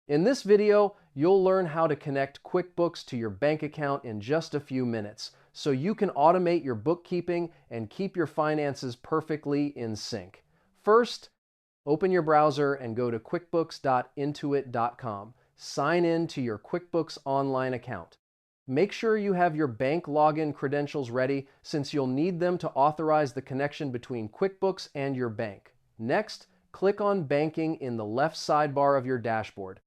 In this video, you'll learn how to connect QuickBooks to your bank account in just a few minutes, so you can automate your bookkeeping and keep your finances perfectly in sync. First, open your browser and go to quickbooks.intuit.com. Sign in to your QuickBooks Online account. Make sure you have your bank login credentials ready, since you'll need them to authorize the connection between QuickBooks and your bank. Next, click on Banking in the left sidebar of your dashboard.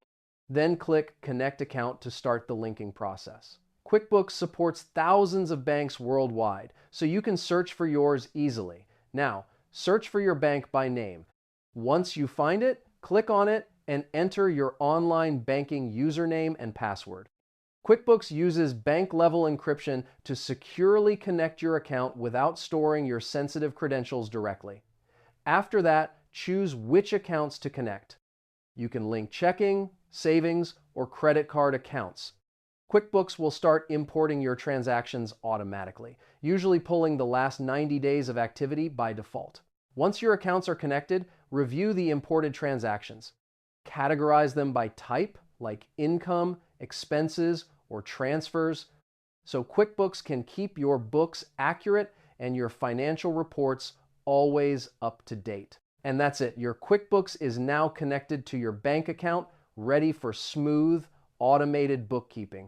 Then click Connect Account to start the linking process. QuickBooks supports thousands of banks worldwide, so you can search for yours easily. Now, search for your bank by name. Once you find it, click on it and enter your online banking username and password. QuickBooks uses bank-level encryption to securely connect your account without storing your sensitive credentials directly. After that, choose which accounts to connect. You can link checking, savings, or credit card accounts. QuickBooks will start importing your transactions automatically, usually pulling the last 90 days of activity by default. Once your accounts are connected, review the imported transactions. Categorize them by type, like income, expenses, or transfers, so QuickBooks can keep your books accurate and your financial reports always up to date. And that's it. Your QuickBooks is now connected to your bank account, ready for smooth, automated bookkeeping.